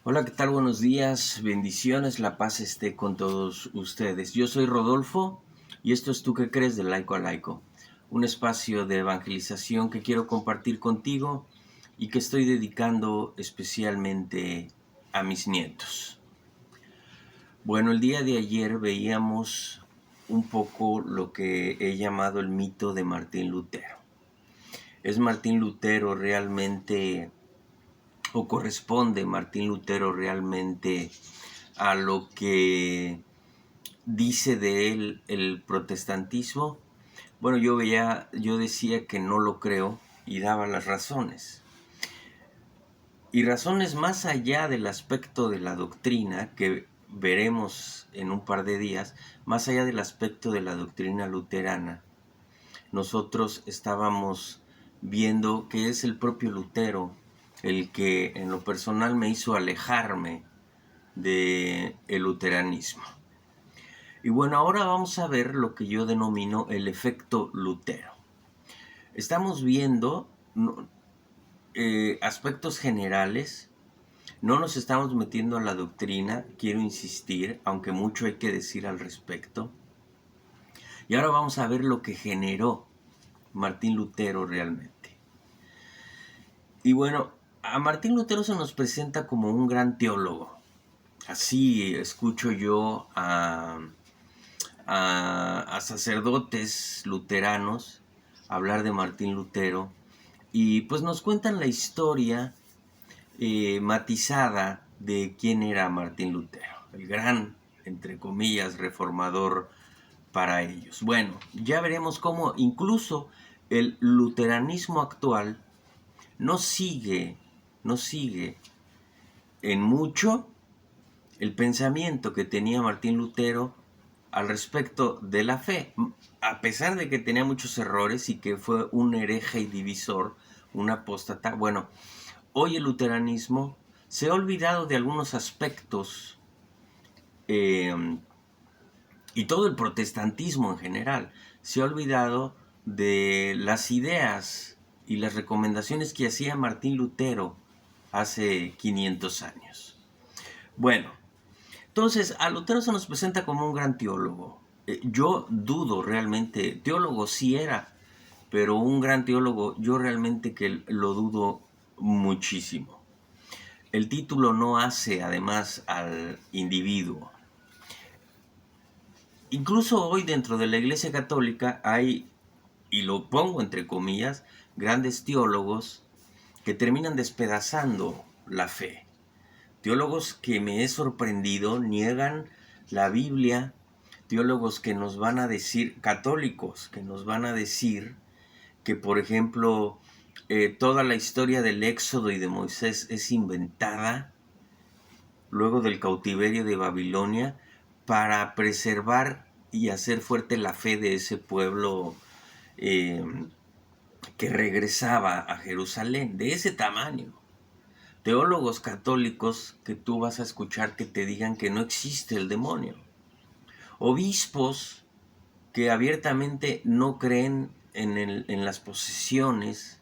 Hola, ¿qué tal? Buenos días, bendiciones, la paz esté con todos ustedes. Yo soy Rodolfo y esto es Tú qué crees de Laico a Laico, un espacio de evangelización que quiero compartir contigo y que estoy dedicando especialmente a mis nietos. Bueno, el día de ayer veíamos un poco lo que he llamado el mito de Martín Lutero. ¿Es Martín Lutero realmente o corresponde Martín Lutero realmente a lo que dice de él el protestantismo? Bueno, yo decía que no lo creo y daba las razones. Y razones más allá del aspecto de la doctrina que veremos en un par de días, más allá del aspecto de la doctrina luterana. Nosotros estábamos viendo que es el propio Lutero el que en lo personal me hizo alejarme del luteranismo. Y bueno, ahora vamos a ver lo que yo denomino el efecto Lutero. Estamos viendo aspectos generales, no nos estamos metiendo a la doctrina, quiero insistir, aunque mucho hay que decir al respecto. Y ahora vamos a ver lo que generó Martín Lutero realmente. Y bueno, a Martín Lutero se nos presenta como un gran teólogo. Así escucho yo a sacerdotes luteranos hablar de Martín Lutero y pues nos cuentan la historia matizada de quién era Martín Lutero, el gran, entre comillas, reformador para ellos. Bueno, ya veremos cómo incluso el luteranismo actual no sigue en mucho el pensamiento que tenía Martín Lutero al respecto de la fe, a pesar de que tenía muchos errores y que fue un hereje y divisor, un apóstata. Bueno, hoy el luteranismo se ha olvidado de algunos aspectos eh, y todo el protestantismo en general se ha olvidado de las ideas y las recomendaciones que hacía Martín Lutero hace 500 años. Bueno, entonces, a Lutero se nos presenta como un gran teólogo. Yo dudo realmente, teólogo sí era, pero un gran teólogo yo realmente que lo dudo muchísimo. El título no hace además al individuo. Incluso hoy dentro de la Iglesia Católica hay, y lo pongo entre comillas, grandes teólogos que terminan despedazando la fe. Teólogos que me he sorprendido niegan la Biblia, teólogos que nos van a decir, católicos, que nos van a decir que, por ejemplo, toda la historia del Éxodo y de Moisés es inventada luego del cautiverio de Babilonia para preservar y hacer fuerte la fe de ese pueblo eh, que regresaba a Jerusalén, de ese tamaño. Teólogos católicos que tú vas a escuchar que te digan que no existe el demonio. Obispos que abiertamente no creen en las posesiones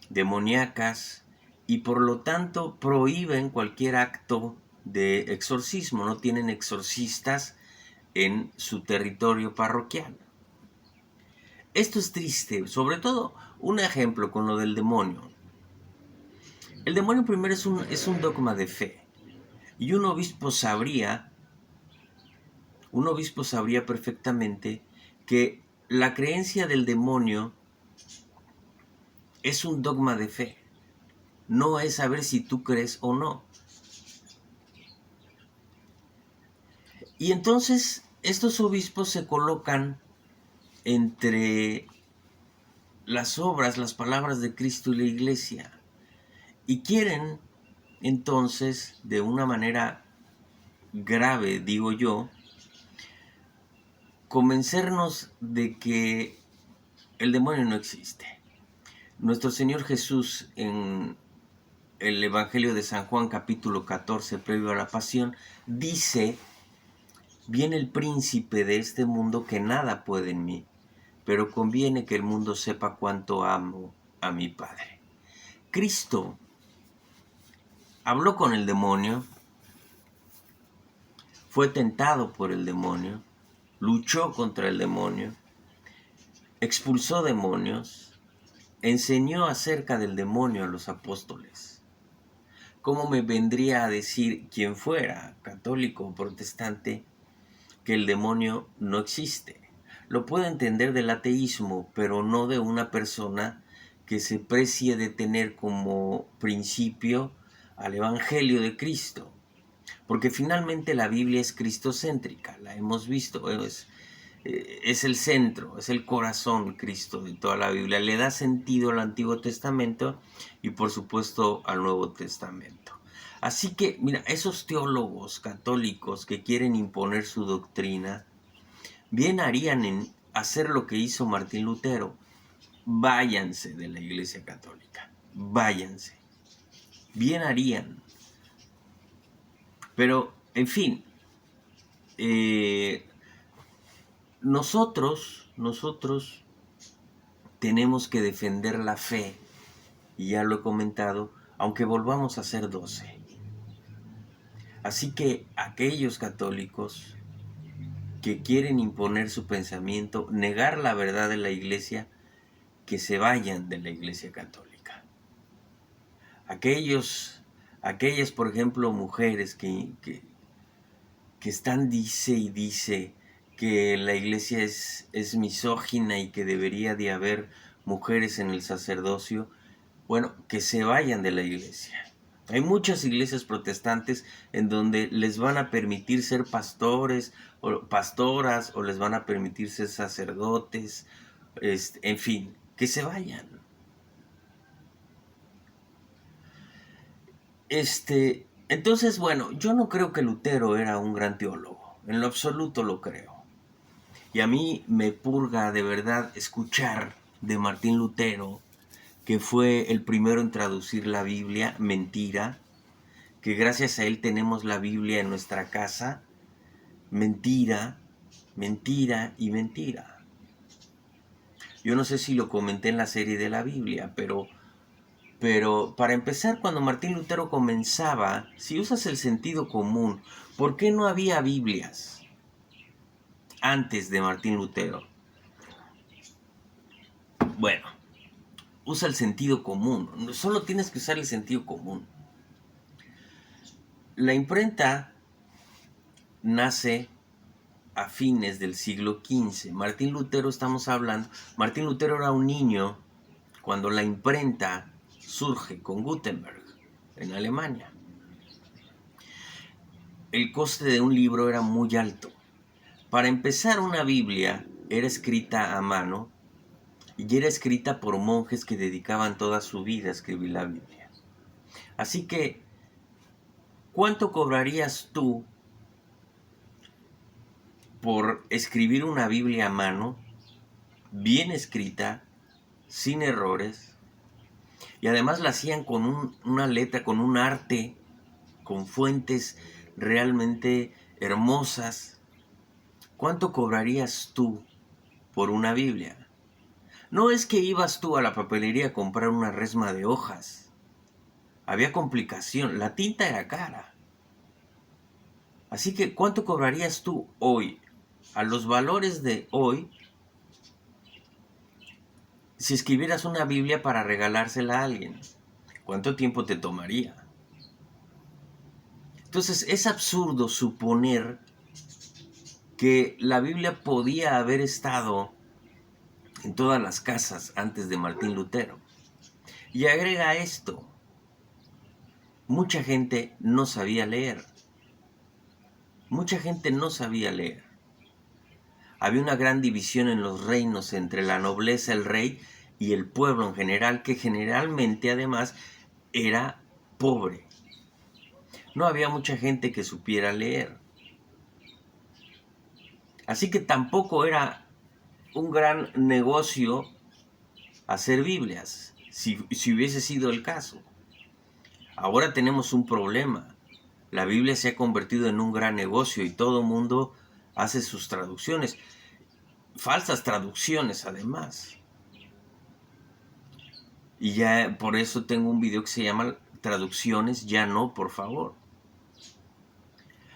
demoníacas y por lo tanto prohíben cualquier acto de exorcismo. No tienen exorcistas en su territorio parroquial. Esto es triste, sobre todo un ejemplo con lo del demonio. El demonio primero es un dogma de fe. Y un obispo sabría perfectamente que la creencia del demonio es un dogma de fe. No es saber si tú crees o no. Y entonces estos obispos se colocan entre las obras, las palabras de Cristo y la Iglesia. Y quieren entonces, de una manera grave, digo yo, convencernos de que el demonio no existe. Nuestro Señor Jesús en el Evangelio de San Juan capítulo 14, previo a la pasión, dice: viene el príncipe de este mundo que nada puede en mí, pero conviene que el mundo sepa cuánto amo a mi Padre. Cristo habló con el demonio, fue tentado por el demonio, luchó contra el demonio, expulsó demonios, enseñó acerca del demonio a los apóstoles. ¿Cómo me vendría a decir quien fuera, católico o protestante, que el demonio no existe? Lo puedo entender del ateísmo, pero no de una persona que se precie de tener como principio al Evangelio de Cristo. Porque finalmente la Biblia es cristocéntrica, la hemos visto, es el centro, es el corazón Cristo de toda la Biblia. Le da sentido al Antiguo Testamento y por supuesto al Nuevo Testamento. Así que, mira, esos teólogos católicos que quieren imponer su doctrina, bien harían en hacer lo que hizo Martín Lutero. Váyanse de la Iglesia Católica, váyanse. Bien harían. Pero, en fin, nosotros tenemos que defender la fe, y ya lo he comentado, aunque volvamos a ser 12. Así que aquellos católicos que quieren imponer su pensamiento, negar la verdad de la Iglesia, que se vayan de la Iglesia Católica. Aquellas, por ejemplo, mujeres que están dice y dice que la Iglesia es misógina y que debería de haber mujeres en el sacerdocio, bueno, que se vayan de la Iglesia. Hay muchas iglesias protestantes en donde les van a permitir ser pastores o pastoras, o les van a permitir ser sacerdotes, en fin, que se vayan. Entonces, bueno, yo no creo que Lutero era un gran teólogo, en lo absoluto lo creo. Y a mí me purga de verdad escuchar de Martín Lutero, que fue el primero en traducir la Biblia, mentira, que gracias a él tenemos la Biblia en nuestra casa, mentira, mentira y mentira. Yo no sé si lo comenté en la serie de la Biblia, pero para empezar, cuando Martín Lutero comenzaba, si usas el sentido común, ¿por qué no había Biblias antes de Martín Lutero? Bueno, usa el sentido común, solo tienes que usar el sentido común. La imprenta nace a fines del siglo XV. Martín Lutero era un niño cuando la imprenta surge con Gutenberg en Alemania. El coste de un libro era muy alto. Para empezar, una Biblia era escrita a mano y era escrita por monjes que dedicaban toda su vida a escribir la Biblia. Así que, ¿cuánto cobrarías tú por escribir una Biblia a mano, bien escrita, sin errores? Y además la hacían con una letra, con un arte, con fuentes realmente hermosas. ¿Cuánto cobrarías tú por una Biblia? No es que ibas tú a la papelería a comprar una resma de hojas. Había complicación, la tinta era cara. Así que, ¿cuánto cobrarías tú hoy? A los valores de hoy, si escribieras una Biblia para regalársela a alguien, ¿cuánto tiempo te tomaría? Entonces, es absurdo suponer que la Biblia podía haber estado en todas las casas antes de Martín Lutero. Y agrega esto: mucha gente no sabía leer. Mucha gente no sabía leer. Había una gran división en los reinos entre la nobleza, el rey, y el pueblo en general, que generalmente además era pobre. No había mucha gente que supiera leer. Así que tampoco era un gran negocio hacer Biblias, si hubiese sido el caso. Ahora tenemos un problema. La Biblia se ha convertido en un gran negocio y todo el mundo hace sus traducciones. Falsas traducciones, además. Y ya por eso tengo un video que se llama traducciones, ya no, por favor.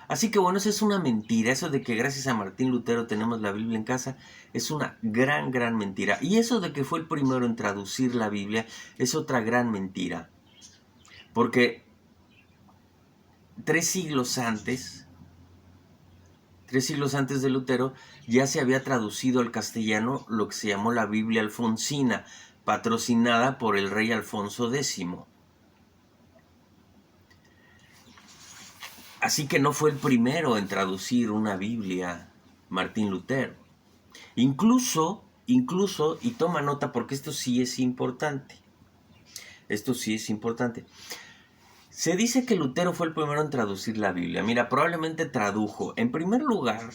Así que bueno, esa es una mentira. Eso de que gracias a Martín Lutero tenemos la Biblia en casa es una gran, gran mentira. Y eso de que fue el primero en traducir la Biblia es otra gran mentira. Porque 3 siglos antes de Lutero, ya se había traducido al castellano lo que se llamó la Biblia Alfonsina, patrocinada por el rey Alfonso X. Así que no fue el primero en traducir una Biblia, Martín Lutero. Incluso, y toma nota porque esto sí es importante. Se dice que Lutero fue el primero en traducir la Biblia. Mira, probablemente tradujo. En primer lugar,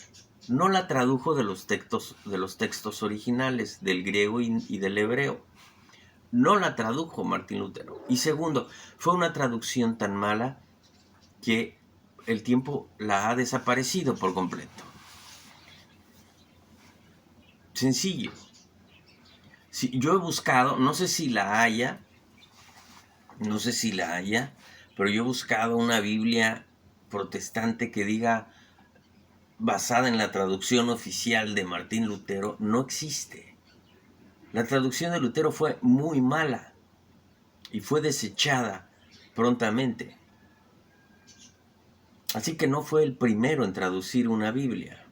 no la tradujo de los textos originales, del griego y del hebreo. No la tradujo Martín Lutero. Y segundo, fue una traducción tan mala que el tiempo la ha desaparecido por completo. Sencillo. Si, yo he buscado, no sé si la haya, pero yo he buscado una Biblia protestante que diga basada en la traducción oficial de Martín Lutero. No existe. La traducción de Lutero fue muy mala y fue desechada prontamente. Así que no fue el primero en traducir una Biblia.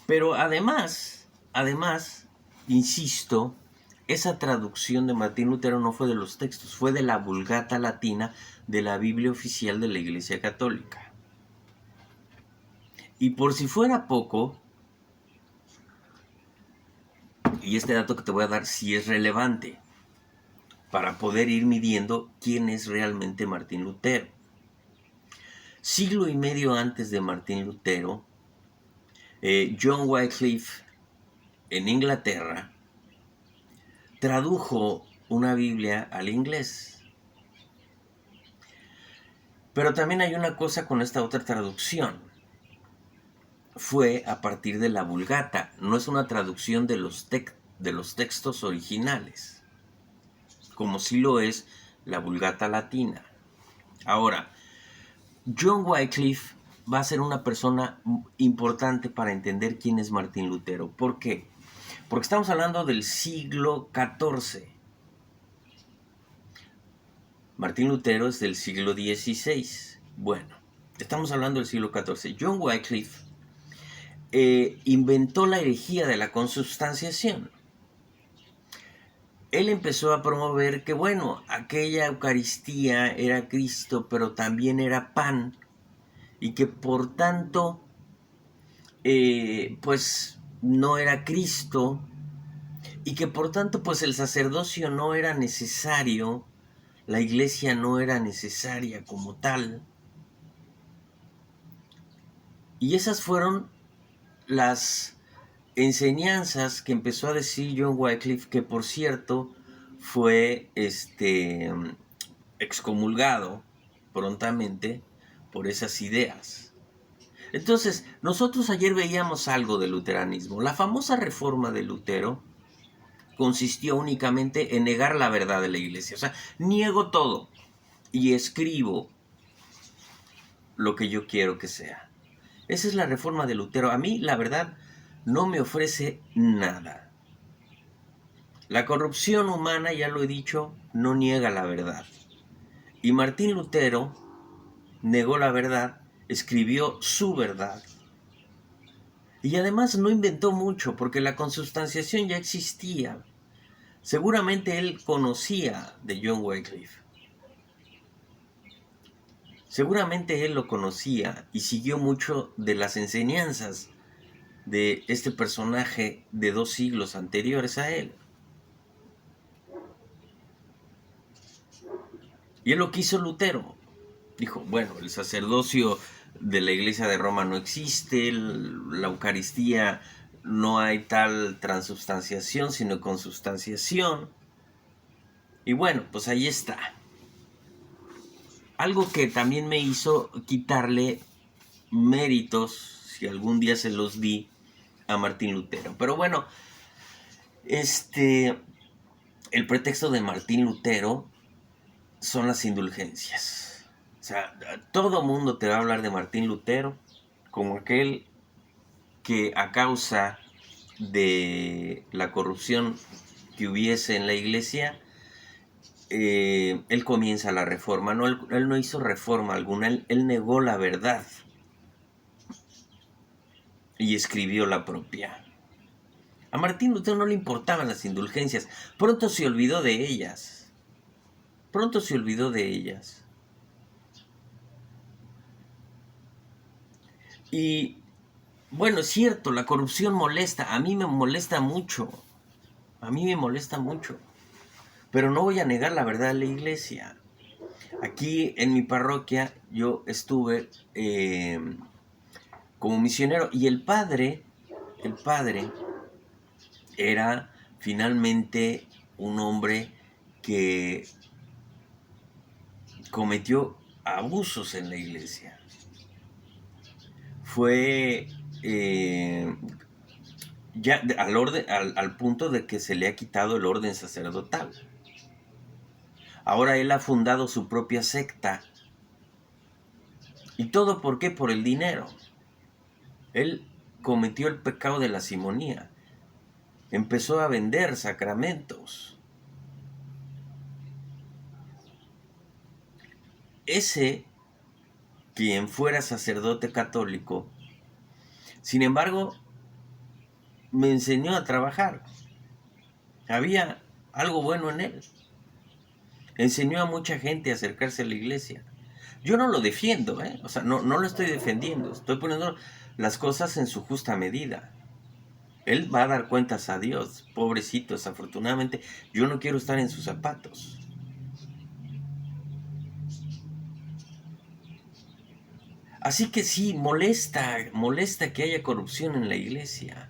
Pero además, insisto, esa traducción de Martín Lutero no fue de los textos, fue de la Vulgata Latina de la Biblia oficial de la Iglesia Católica. Y por si fuera poco, y este dato que te voy a dar sí es relevante, para poder ir midiendo quién es realmente Martín Lutero. Siglo y medio antes de Martín Lutero, John Wycliffe, en Inglaterra, tradujo una Biblia al inglés. Pero también hay una cosa con esta otra traducción. Fue a partir de la Vulgata, no es una traducción de los textos originales, como sí lo es la Vulgata Latina. Ahora, John Wycliffe va a ser una persona importante para entender quién es Martín Lutero. ¿Por qué? Porque estamos hablando del siglo XIV. Martín Lutero es del siglo XVI. Bueno, estamos hablando del siglo XIV. John Wycliffe inventó la herejía de la consubstanciación. Él empezó a promover que, bueno, aquella Eucaristía era Cristo, pero también era pan, y que por tanto, pues no era Cristo, y que por tanto, pues el sacerdocio no era necesario, la iglesia no era necesaria como tal. Y esas fueron las enseñanzas que empezó a decir John Wycliffe, que por cierto fue excomulgado prontamente por esas ideas. Entonces, nosotros ayer veíamos algo del luteranismo. La famosa reforma de Lutero consistió únicamente en negar la verdad de la iglesia. O sea, niego todo y escribo lo que yo quiero que sea. Esa es la reforma de Lutero. A mí, la verdad, no me ofrece nada. La corrupción humana, ya lo he dicho, no niega la verdad. Y Martín Lutero negó la verdad, escribió su verdad. Y además no inventó mucho, porque la consubstanciación ya existía. Seguramente él conocía de John Wycliffe. Seguramente él lo conocía y siguió mucho de las enseñanzas de este personaje de 2 siglos anteriores a él. Y es lo que hizo Lutero. Dijo, bueno, el sacerdocio de la Iglesia de Roma no existe, la Eucaristía no hay tal transubstanciación, sino consubstanciación. Y bueno, pues ahí está. Algo que también me hizo quitarle méritos, si algún día se los di, a Martín Lutero. Pero bueno, el pretexto de Martín Lutero son las indulgencias. O sea, todo mundo te va a hablar de Martín Lutero como aquel que a causa de la corrupción que hubiese en la iglesia, él comienza la reforma. No, él no hizo reforma alguna, él negó la verdad y escribió la propia. A Martín Lutero no le importaban las indulgencias, pronto se olvidó de ellas. Pronto se olvidó de ellas. Y bueno, es cierto, la corrupción molesta, a mí me molesta mucho. A mí me molesta mucho. Pero no voy a negar la verdad de la iglesia. Aquí en mi parroquia yo estuve como misionero y el padre era finalmente un hombre que cometió abusos en la iglesia. Fue ya al punto de que se le ha quitado el orden sacerdotal. Ahora él ha fundado su propia secta. ¿Y todo por qué? Por el dinero. Él cometió el pecado de la simonía. Empezó a vender sacramentos. Ese, quien fuera sacerdote católico, sin embargo, me enseñó a trabajar. Había algo bueno en él. Enseñó a mucha gente a acercarse a la iglesia. Yo no lo defiendo, ¿eh? O sea, no lo estoy defendiendo. Estoy poniendo las cosas en su justa medida. Él va a dar cuentas a Dios. Pobrecito, desafortunadamente, yo no quiero estar en sus zapatos. Así que sí, molesta que haya corrupción en la iglesia.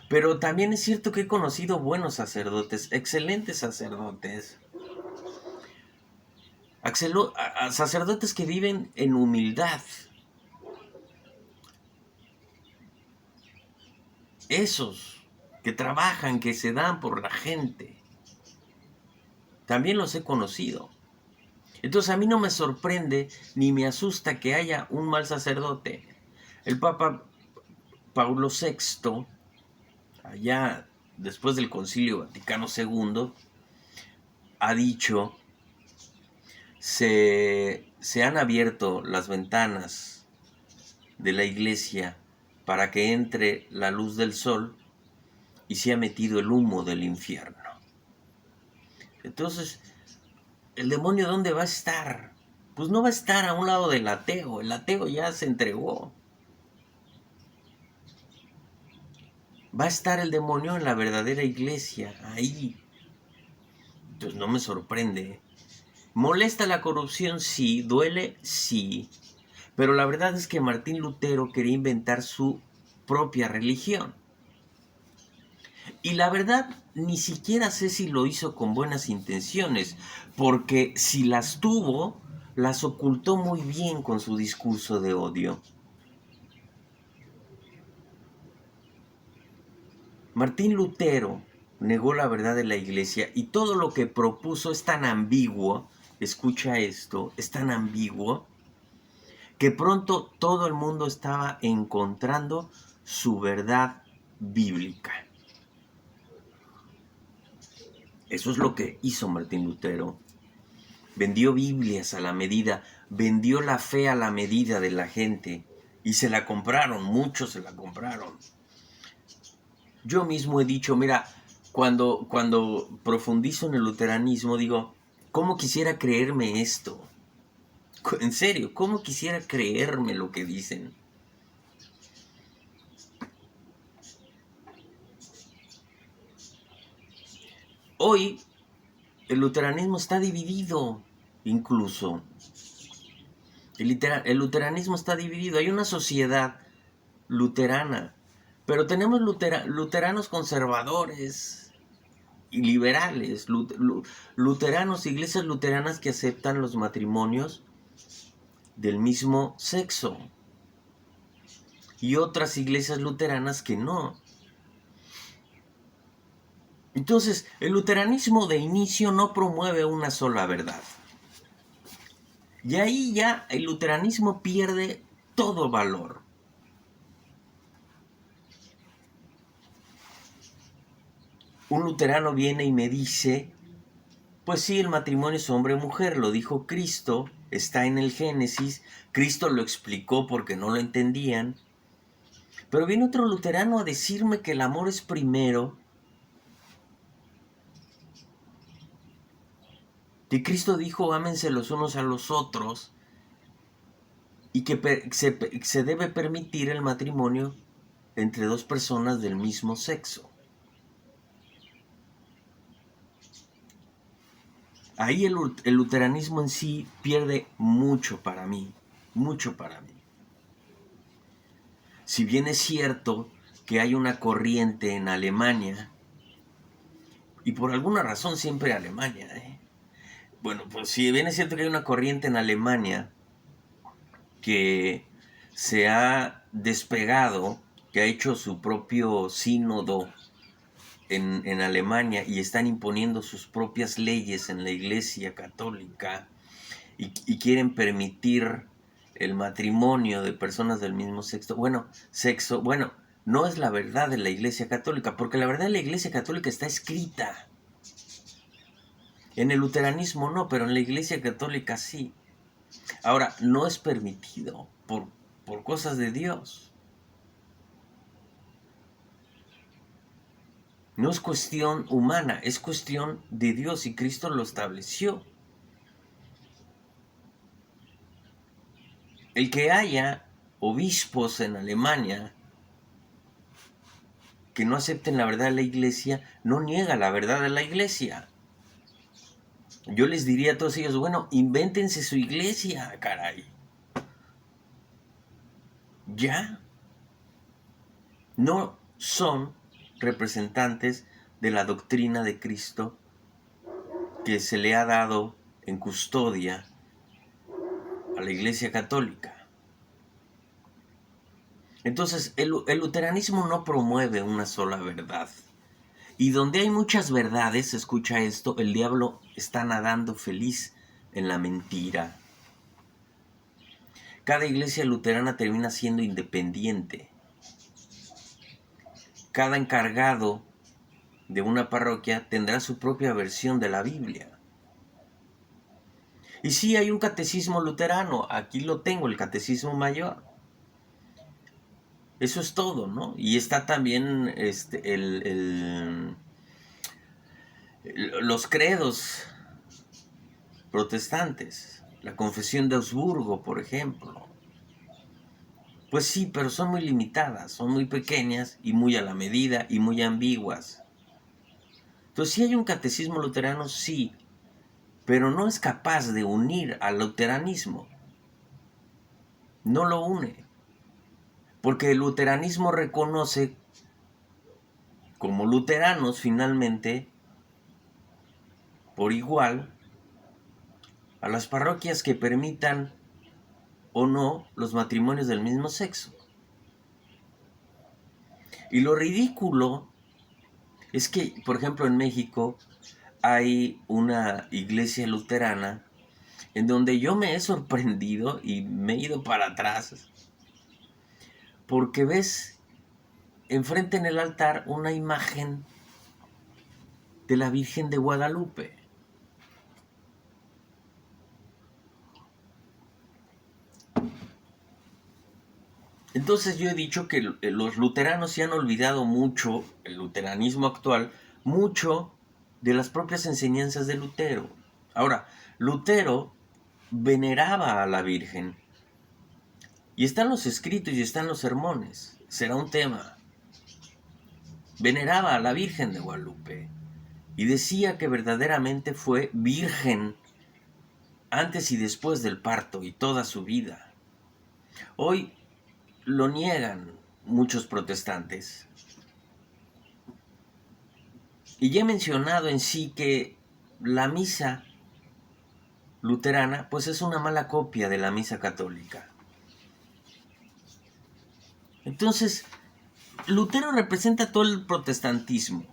Pero también es cierto que he conocido buenos sacerdotes, excelentes sacerdotes. Sacerdotes que viven en humildad. Esos que trabajan, que se dan por la gente. También los he conocido. Entonces a mí no me sorprende ni me asusta que haya un mal sacerdote. El Papa Paulo VI, allá después del Concilio Vaticano II, ha dicho, se han abierto las ventanas de la iglesia para que entre la luz del sol y se ha metido el humo del infierno. Entonces, ¿el demonio dónde va a estar? Pues no va a estar a un lado del ateo. El ateo ya se entregó. Va a estar el demonio en la verdadera iglesia, ahí. Entonces no me sorprende. ¿Molesta la corrupción? Sí. ¿Duele? Sí. Pero la verdad es que Martín Lutero quería inventar su propia religión. Y la verdad, ni siquiera sé si lo hizo con buenas intenciones, porque si las tuvo, las ocultó muy bien con su discurso de odio. Martín Lutero negó la verdad de la iglesia y todo lo que propuso es tan ambiguo, escucha esto, es tan ambiguo, que pronto todo el mundo estaba encontrando su verdad bíblica. Eso es lo que hizo Martín Lutero. Vendió Biblias a la medida, vendió la fe a la medida de la gente y se la compraron, muchos se la compraron. Yo mismo he dicho, mira, cuando profundizo en el luteranismo, digo, ¿cómo quisiera creerme esto? En serio, ¿cómo quisiera creerme lo que dicen? Hoy el luteranismo está dividido, incluso. El luteranismo está dividido. Hay una sociedad luterana, pero tenemos luteranos conservadores y liberales, luteranos, iglesias luteranas que aceptan los matrimonios del mismo sexo y otras iglesias luteranas que no. Entonces, el luteranismo de inicio no promueve una sola verdad. Y ahí ya el luteranismo pierde todo valor. Un luterano viene y me dice, pues sí, el matrimonio es hombre-mujer, lo dijo Cristo, está en el Génesis, Cristo lo explicó porque no lo entendían. Pero viene otro luterano a decirme que el amor es primero, que Cristo dijo ámense los unos a los otros y que se debe permitir el matrimonio entre dos personas del mismo sexo. Ahí el luteranismo en sí pierde mucho para mí, mucho para mí. Si bien es cierto que hay una corriente en Alemania, y por alguna razón siempre Alemania, bueno, pues si bien es cierto que hay una corriente en Alemania que se ha despegado, que ha hecho su propio sínodo en Alemania y están imponiendo sus propias leyes en la Iglesia Católica y quieren permitir el matrimonio de personas del mismo sexo. Bueno, no es la verdad de la Iglesia Católica, porque la verdad de la Iglesia Católica está escrita. En el luteranismo no, pero en la Iglesia Católica sí. Ahora, no es permitido por cosas de Dios. No es cuestión humana, es cuestión de Dios y Cristo lo estableció. El que haya obispos en Alemania que no acepten la verdad de la Iglesia, no niega la verdad de la Iglesia. Yo les diría a todos ellos, bueno, invéntense su iglesia, caray. Ya. No son representantes de la doctrina de Cristo que se le ha dado en custodia a la Iglesia Católica. Entonces, el luteranismo no promueve una sola verdad. Y donde hay muchas verdades, escucha esto, el diablo está nadando feliz en la mentira. Cada iglesia luterana termina siendo independiente. Cada encargado de una parroquia tendrá su propia versión de la Biblia. Y sí, hay un catecismo luterano, aquí lo tengo, el catecismo mayor. Eso es todo, ¿no? Y está también los credos protestantes, la confesión de Augsburgo, por ejemplo. Pues sí, pero son muy limitadas, son muy pequeñas y muy a la medida y muy ambiguas. Entonces, si hay un catecismo luterano, sí, pero no es capaz de unir al luteranismo. No lo une. Porque el luteranismo reconoce como luteranos finalmente, por igual, a las parroquias que permitan o no los matrimonios del mismo sexo. Y lo ridículo es que, por ejemplo, en México hay una iglesia luterana en donde yo me he sorprendido y me he ido para atrás porque ves enfrente en el altar una imagen de la Virgen de Guadalupe. Entonces yo he dicho que los luteranos se han olvidado mucho, el luteranismo actual, mucho de las propias enseñanzas de Lutero. Ahora, Lutero veneraba a la Virgen. Y están los escritos y están los sermones. Será un tema. Veneraba a la Virgen de Guadalupe. Y decía que verdaderamente fue virgen antes y después del parto y toda su vida. Hoy lo niegan muchos protestantes. Y ya he mencionado en sí que la misa luterana pues es una mala copia de la misa católica. Entonces, Lutero representa todo el protestantismo.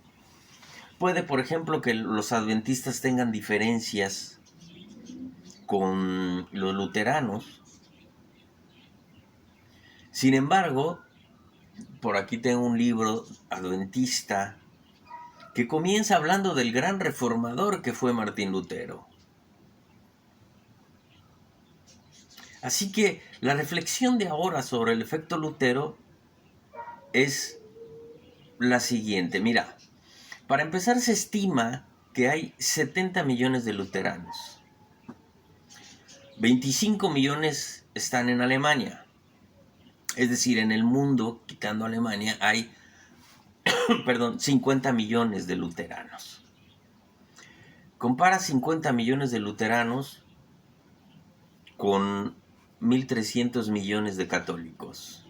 puede, por ejemplo, que los adventistas tengan diferencias con los luteranos. Sin embargo, por aquí tengo un libro adventista que comienza hablando del gran reformador que fue Martín Lutero. Así que la reflexión de ahora sobre el efecto Lutero es la siguiente. Mira, para empezar se estima que hay 70 millones de luteranos. 25 millones están en Alemania. Es decir, en el mundo, quitando Alemania, hay 50 millones de luteranos. Compara 50 millones de luteranos con 1.300 millones de católicos.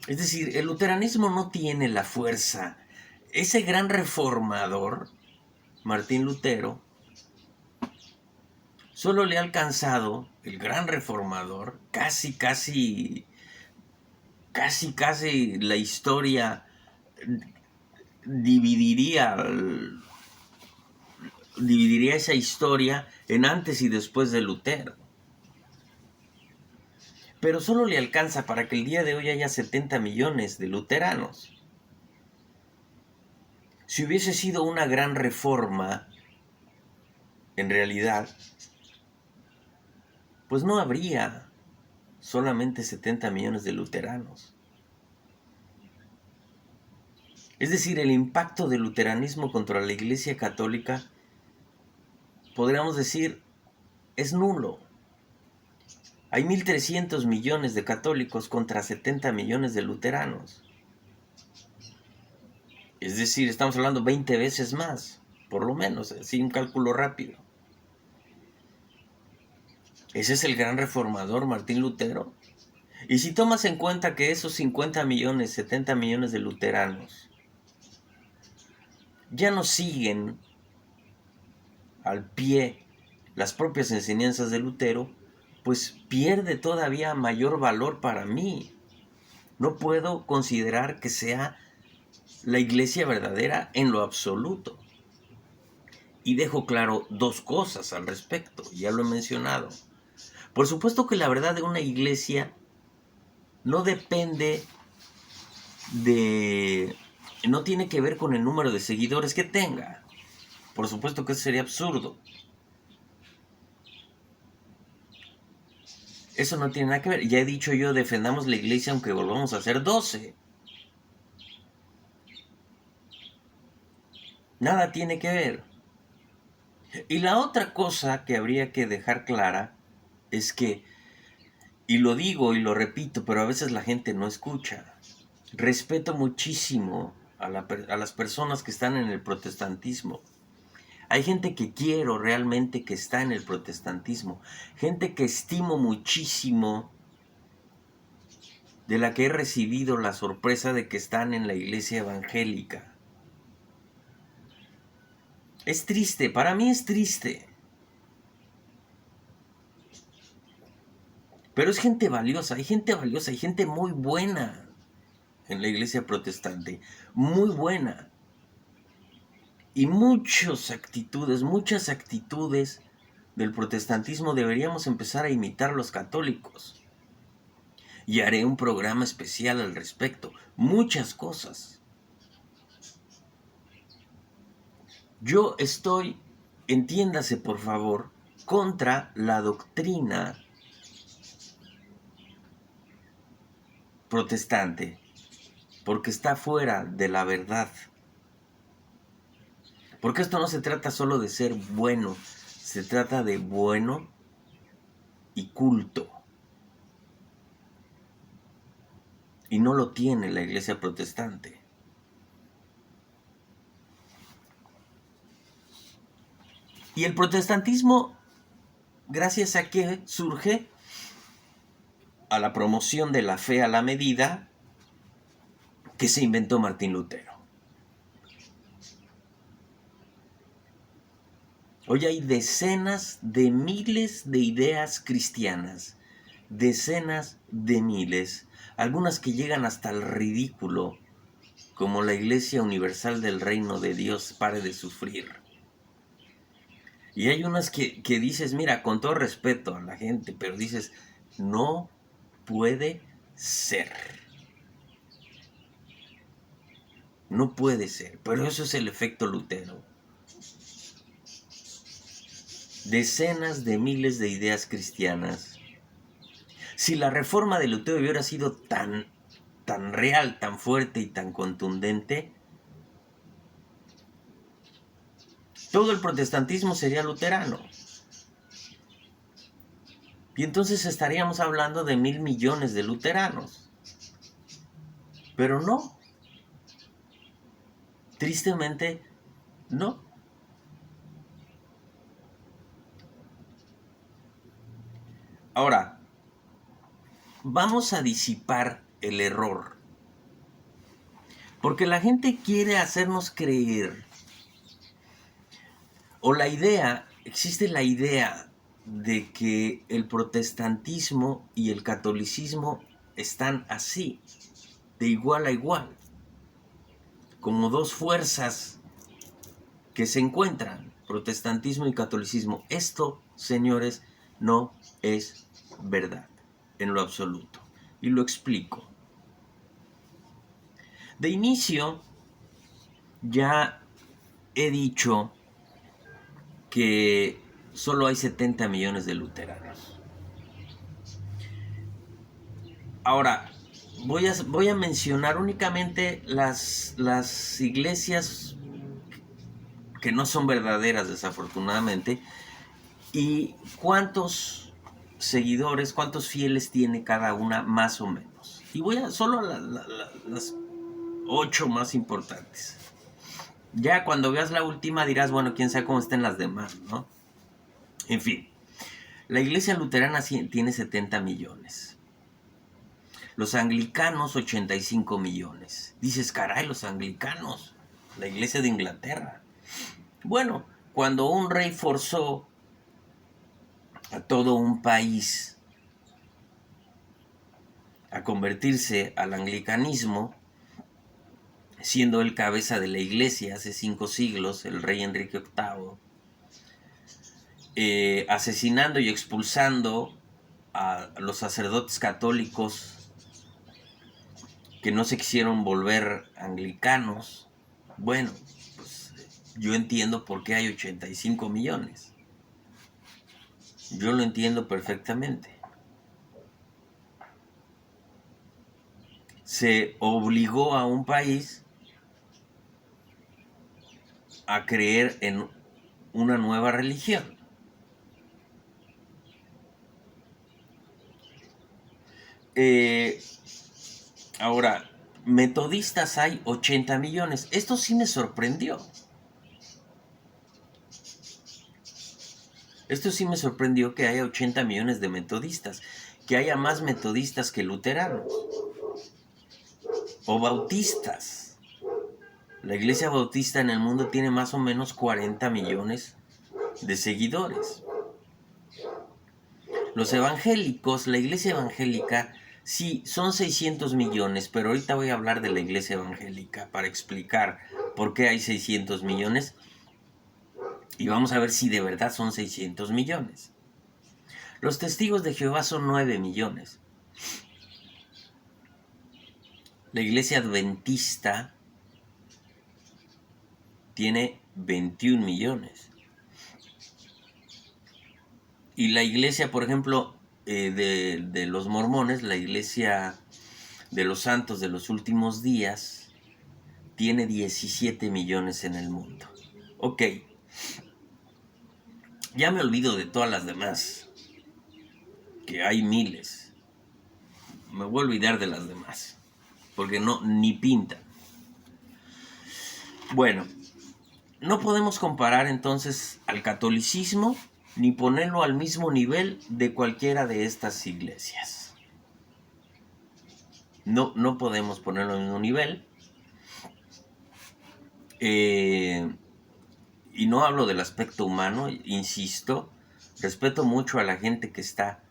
Es decir, el luteranismo no tiene la fuerza. Ese gran reformador, Martín Lutero, solo le ha alcanzado, el gran reformador, casi la historia dividiría esa historia en antes y después de Lutero. Pero solo le alcanza para que el día de hoy haya 70 millones de luteranos. Si hubiese sido una gran reforma, en realidad, pues no habría solamente 70 millones de luteranos. Es decir, el impacto del luteranismo contra la Iglesia Católica, podríamos decir, es nulo. Hay 1.300 millones de católicos contra 70 millones de luteranos. Es decir, estamos hablando 20 veces más, por lo menos, así un cálculo rápido. Ese es el gran reformador Martín Lutero. Y si tomas en cuenta que esos 50 millones, 70 millones de luteranos ya no siguen al pie las propias enseñanzas de Lutero, pues pierde todavía mayor valor para mí. No puedo considerar que sea la iglesia verdadera en lo absoluto. Y dejo claro dos cosas al respecto, ya lo he mencionado. Por supuesto que la verdad de una iglesia no depende no tiene que ver con el número de seguidores que tenga. Por supuesto que eso sería absurdo. Eso no tiene nada que ver. Ya he dicho yo, defendamos la iglesia aunque volvamos a ser 12. Nada tiene que ver. Y la otra cosa que habría que dejar clara es que, y lo digo y lo repito, pero a veces la gente no escucha. Respeto muchísimo a las personas que están en el protestantismo. Hay gente que quiero realmente que está en el protestantismo. Gente que estimo muchísimo, de la que he recibido la sorpresa de que están en la iglesia evangélica. Es triste, para mí es triste. Pero es gente valiosa, hay gente muy buena en la iglesia protestante, muy buena. Y muchas actitudes del protestantismo deberíamos empezar a imitar los católicos. Y haré un programa especial al respecto. Muchas cosas. Yo estoy, entiéndase por favor, contra la doctrina protestante, porque está fuera de la verdad. Porque esto no se trata solo de ser bueno, se trata de bueno y culto. Y no lo tiene la iglesia protestante. Y el protestantismo, ¿gracias a qué surge? A la promoción de la fe a la medida que se inventó Martín Lutero. Hoy hay decenas de miles de ideas cristianas, decenas de miles, algunas que llegan hasta el ridículo, como la Iglesia Universal del Reino de Dios pare de sufrir. Y hay unas que dices, mira, con todo respeto a la gente, pero dices, no puede ser. No puede ser. Pero eso es el efecto Lutero. Decenas de miles de ideas cristianas. Si la reforma de Lutero hubiera sido tan real, tan fuerte y tan contundente, todo el protestantismo sería luterano. Y entonces estaríamos hablando de 1,000 millones de luteranos. Pero no. Tristemente, no. Ahora, vamos a disipar el error. Porque la gente quiere hacernos creer, o existe la idea de que el protestantismo y el catolicismo están así, de igual a igual, como dos fuerzas que se encuentran, protestantismo y catolicismo. Esto, señores, no es verdad en lo absoluto. Y lo explico. De inicio, ya he dicho que solo hay 70 millones de luteranos. Ahora, voy a mencionar únicamente las iglesias que no son verdaderas, desafortunadamente, y cuántos seguidores, cuántos fieles tiene cada una, más o menos. Y voy a solo las 8 más importantes. Ya cuando veas la última dirás, bueno, quién sabe cómo estén las demás, ¿no? En fin, la iglesia luterana tiene 70 millones. Los anglicanos, 85 millones. Dices, caray, los anglicanos, la iglesia de Inglaterra. Bueno, cuando un rey forzó a todo un país a convertirse al anglicanismo, siendo él cabeza de la iglesia hace 5 siglos, el rey Enrique VIII, asesinando y expulsando a los sacerdotes católicos que no se quisieron volver anglicanos. Bueno, pues yo entiendo por qué hay 85 millones. Yo lo entiendo perfectamente. Se obligó a un país a creer en una nueva religión. Ahora, metodistas hay 80 millones. Esto sí me sorprendió. Esto sí me sorprendió, que haya 80 millones de metodistas. Que haya más metodistas que luteranos. O bautistas. La iglesia bautista en el mundo tiene más o menos 40 millones de seguidores. Los evangélicos, la iglesia evangélica, sí, son 600 millones, pero ahorita voy a hablar de la iglesia evangélica para explicar por qué hay 600 millones y vamos a ver si de verdad son 600 millones. Los testigos de Jehová son 9 millones. La iglesia adventista tiene 21 millones. Y la iglesia, por ejemplo, de los mormones, la iglesia de los santos de los últimos días, tiene 17 millones en el mundo. Ok, ya me olvido de todas las demás, que hay miles. Me voy a olvidar de las demás, porque no, ni pintan. Bueno, no podemos comparar entonces al catolicismo ni ponerlo al mismo nivel de cualquiera de estas iglesias. No podemos ponerlo al mismo nivel. Y no hablo del aspecto humano, insisto, respeto mucho a la gente que está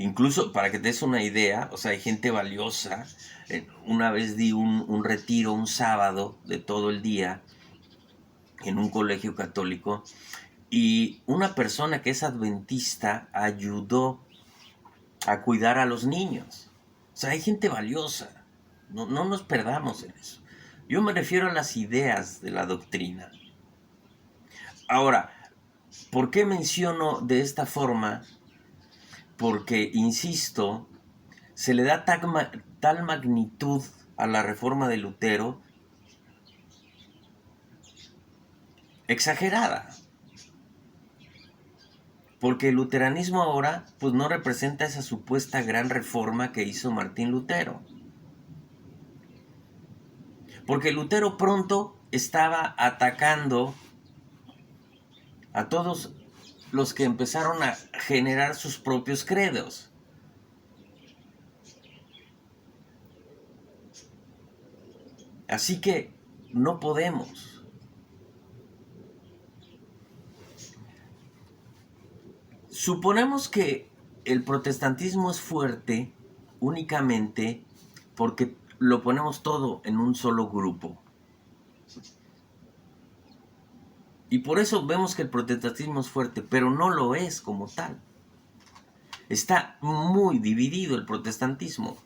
Incluso para que te des una idea, o sea, hay gente valiosa. Una vez di un retiro un sábado de todo el día en un colegio católico y una persona que es adventista ayudó a cuidar a los niños. O sea, hay gente valiosa. No nos perdamos en eso. Yo me refiero a las ideas de la doctrina. Ahora, ¿por qué menciono de esta forma? Porque, insisto, se le da tal magnitud a la reforma de Lutero exagerada. Porque el luteranismo ahora pues no representa esa supuesta gran reforma que hizo Martín Lutero. Porque Lutero pronto estaba atacando a todos los que empezaron a generar sus propios credos. Así que no podemos. Suponemos que el protestantismo es fuerte únicamente porque lo ponemos todo en un solo grupo. Y por eso vemos que el protestantismo es fuerte, pero no lo es como tal. Está muy dividido el protestantismo.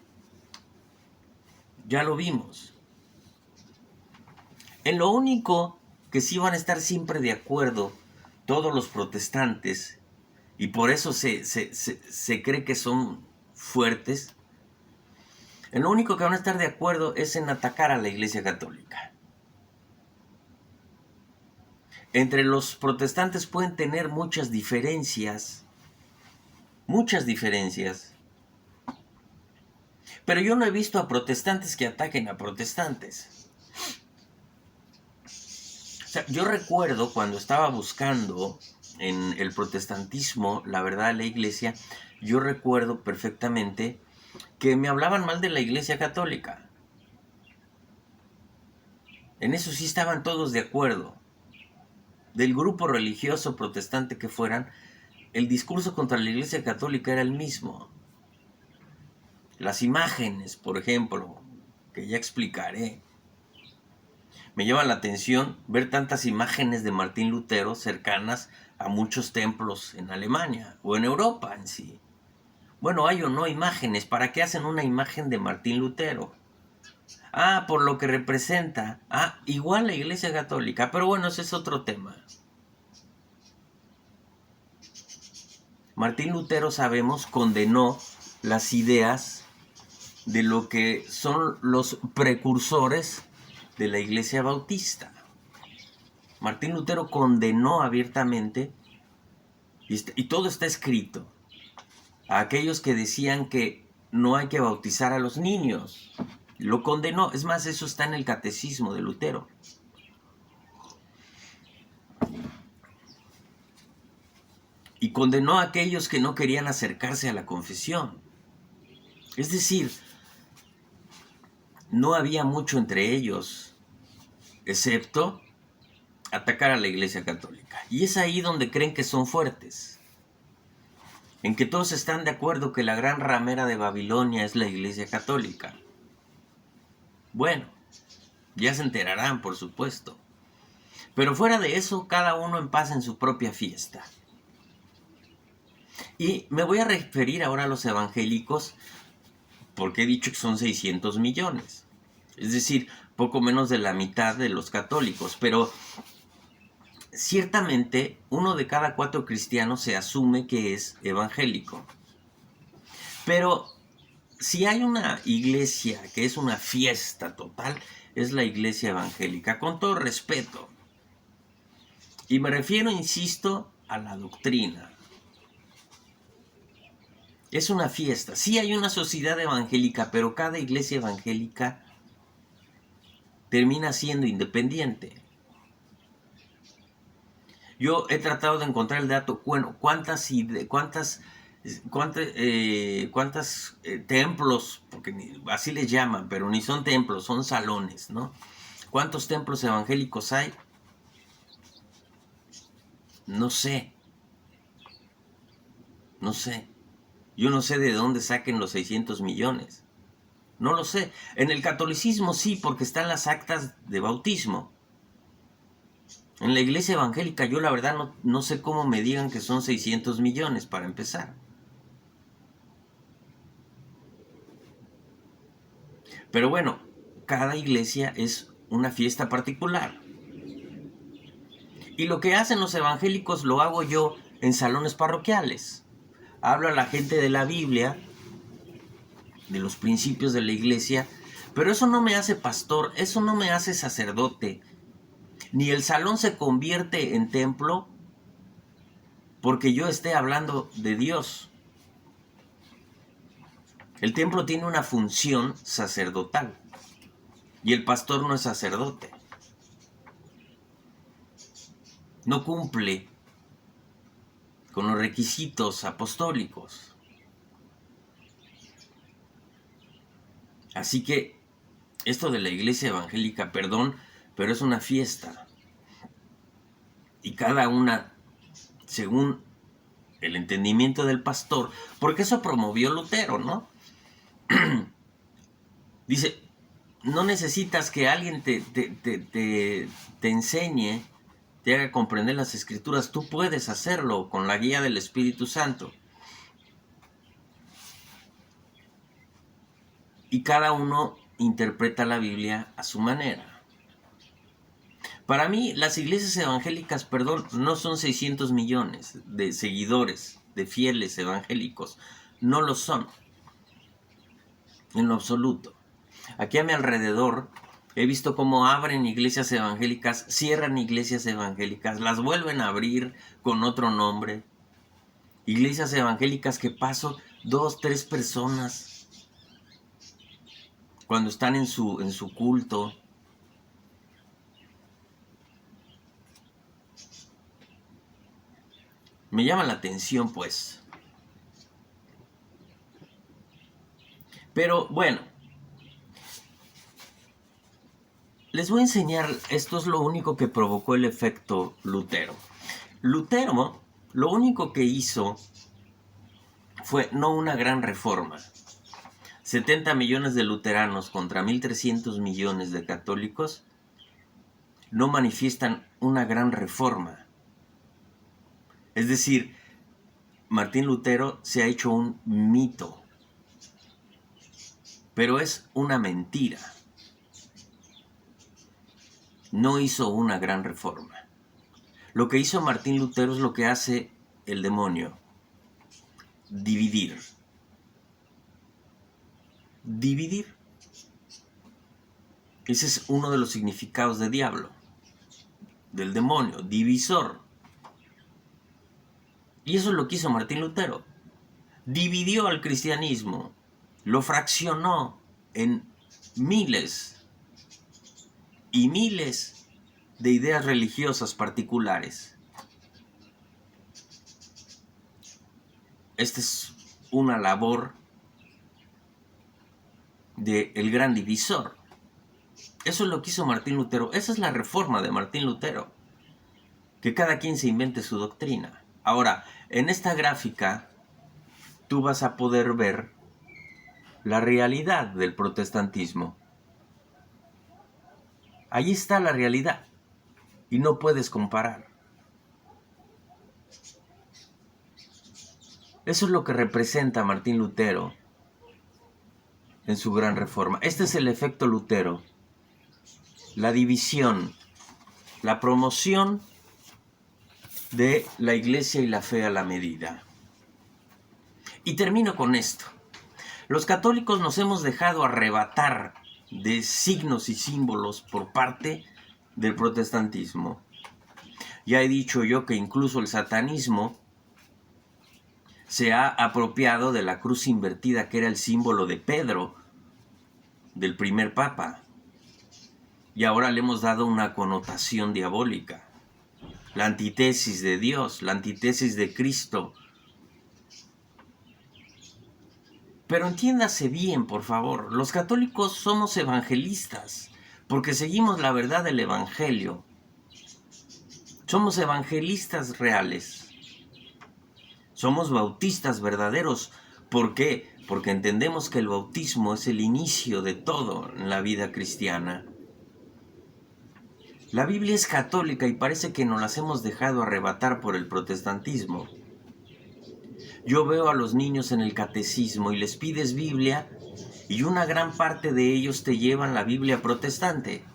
Ya lo vimos. En lo único que sí van a estar siempre de acuerdo todos los protestantes, y por eso se cree que son fuertes, en lo único que van a estar de acuerdo es en atacar a la Iglesia Católica. Entre los protestantes pueden tener muchas diferencias, pero yo no he visto a protestantes que ataquen a protestantes. O sea, yo recuerdo cuando estaba buscando en el protestantismo la verdad de la Iglesia, yo recuerdo perfectamente que me hablaban mal de la Iglesia Católica. En eso sí estaban todos de acuerdo. Del grupo religioso protestante que fueran, el discurso contra la Iglesia Católica era el mismo. Las imágenes, por ejemplo, que ya explicaré. Me llama la atención ver tantas imágenes de Martín Lutero cercanas a muchos templos en Alemania o en Europa en sí. Bueno, hay o no imágenes. ¿Para qué hacen una imagen de Martín Lutero? Ah, por lo que representa. Ah, igual la Iglesia Católica. Pero bueno, ese es otro tema. Martín Lutero, sabemos, condenó las ideas de lo que son los precursores de la Iglesia Bautista. Martín Lutero condenó abiertamente, y todo está escrito, a aquellos que decían que no hay que bautizar a los niños. Lo condenó. Es más, eso está en el catecismo de Lutero. Y condenó a aquellos que no querían acercarse a la confesión. Es decir, no había mucho entre ellos, excepto atacar a la Iglesia Católica. Y es ahí donde creen que son fuertes. En que todos están de acuerdo que la gran ramera de Babilonia es la Iglesia Católica. Bueno, ya se enterarán, por supuesto. Pero fuera de eso, cada uno en paz en su propia fiesta. Y me voy a referir ahora a los evangélicos, porque he dicho que son 600 millones. Es decir, poco menos de la mitad de los católicos. Pero ciertamente, 1 de cada 4 cristianos se asume que es evangélico. Pero si hay una iglesia que es una fiesta total, es la iglesia evangélica, con todo respeto. Y me refiero, insisto, a la doctrina. Es una fiesta. Sí hay una sociedad evangélica, pero cada iglesia evangélica termina siendo independiente. Yo he tratado de encontrar el dato, bueno, cuántas templos, porque así les llaman, pero ni son templos, son salones, ¿no? ¿Cuántos templos evangélicos hay? No sé. Yo no sé de dónde saquen los 600 millones. No lo sé. En el catolicismo sí, porque están las actas de bautismo. En la iglesia evangélica yo la verdad no sé cómo me digan que son 600 millones para empezar. Pero bueno, cada iglesia es una fiesta particular. Y lo que hacen los evangélicos lo hago yo en salones parroquiales. Hablo a la gente de la Biblia, de los principios de la iglesia, pero eso no me hace pastor, eso no me hace sacerdote. Ni el salón se convierte en templo porque yo esté hablando de Dios. El templo tiene una función sacerdotal y el pastor no es sacerdote. No cumple con los requisitos apostólicos. Así que esto de la iglesia evangélica, perdón, pero es una fiesta. Y cada una, según el entendimiento del pastor, porque eso promovió Lutero, ¿no? Dice, no necesitas que alguien te enseñe, te haga comprender las escrituras, tú puedes hacerlo con la guía del Espíritu Santo. Y cada uno interpreta la Biblia a su manera. Para mí, las iglesias evangélicas, perdón, no son 600 millones de seguidores, de fieles evangélicos. No lo son, en lo absoluto. Aquí a mi alrededor he visto cómo abren iglesias evangélicas, cierran iglesias evangélicas, las vuelven a abrir con otro nombre. Iglesias evangélicas que paso 2, 3 personas cuando están en su culto. Me llama la atención, pues. Pero bueno, les voy a enseñar, esto es lo único que provocó el efecto Lutero. Lutero, lo único que hizo fue no una gran reforma. 70 millones de luteranos contra 1.300 millones de católicos no manifiestan una gran reforma. Es decir, Martín Lutero se ha hecho un mito, pero es una mentira. No hizo una gran reforma. Lo que hizo Martín Lutero es lo que hace el demonio: dividir. Dividir. Ese es uno de los significados de diablo, del demonio, divisor. Y eso es lo que hizo Martín Lutero. Dividió al cristianismo, lo fraccionó en miles y miles de ideas religiosas particulares. Esta es una labor del gran divisor. Eso es lo que hizo Martín Lutero. Esa es la reforma de Martín Lutero. Que cada quien se invente su doctrina. Ahora, en esta gráfica, tú vas a poder ver la realidad del protestantismo. Ahí está la realidad. Y no puedes comparar. Eso es lo que representa Martín Lutero en su gran reforma. Este es el efecto Lutero. La división, la promoción de la iglesia y la fe a la medida. Y termino con esto. Los católicos nos hemos dejado arrebatar de signos y símbolos por parte del protestantismo. Ya he dicho yo que incluso el satanismo se ha apropiado de la cruz invertida, que era el símbolo de Pedro, del primer papa. Y ahora le hemos dado una connotación diabólica. La antítesis de Dios, la antítesis de Cristo. Pero entiéndase bien, por favor, los católicos somos evangelistas, porque seguimos la verdad del evangelio. Somos evangelistas reales. Somos bautistas verdaderos, ¿Por qué? Porque entendemos que el bautismo es el inicio de todo en la vida cristiana. La Biblia es católica y parece que nos las hemos dejado arrebatar por el protestantismo. Yo veo a los niños en el catecismo y les pides Biblia y una gran parte de ellos te llevan la Biblia protestante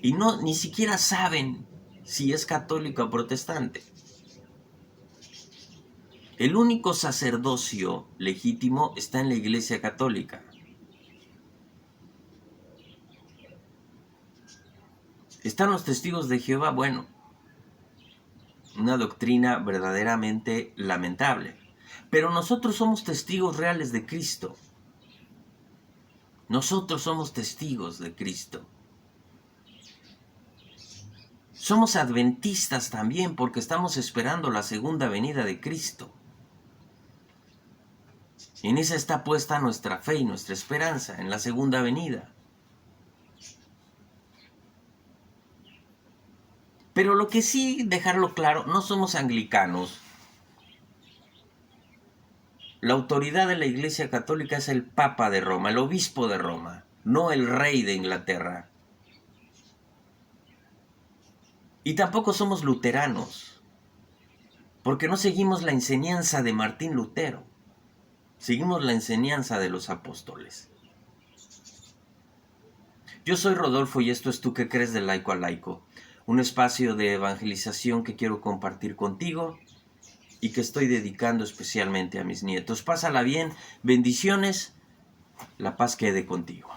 y ni siquiera saben si es católica o protestante. El único sacerdocio legítimo está en la Iglesia Católica. ¿Están los testigos de Jehová? Bueno, una doctrina verdaderamente lamentable. Pero nosotros somos testigos reales de Cristo. Nosotros somos testigos de Cristo. Somos adventistas también porque estamos esperando la segunda venida de Cristo. En esa está puesta nuestra fe y nuestra esperanza, en la segunda venida. Pero lo que sí, dejarlo claro, no somos anglicanos. La autoridad de la Iglesia Católica es el Papa de Roma, el Obispo de Roma, no el Rey de Inglaterra. Y tampoco somos luteranos, porque no seguimos la enseñanza de Martín Lutero. Seguimos la enseñanza de los apóstoles. Yo soy Rodolfo y esto es Tú qué crees de Laico a Laico, un espacio de evangelización que quiero compartir contigo y que estoy dedicando especialmente a mis nietos. Pásala bien, bendiciones, la paz quede contigo.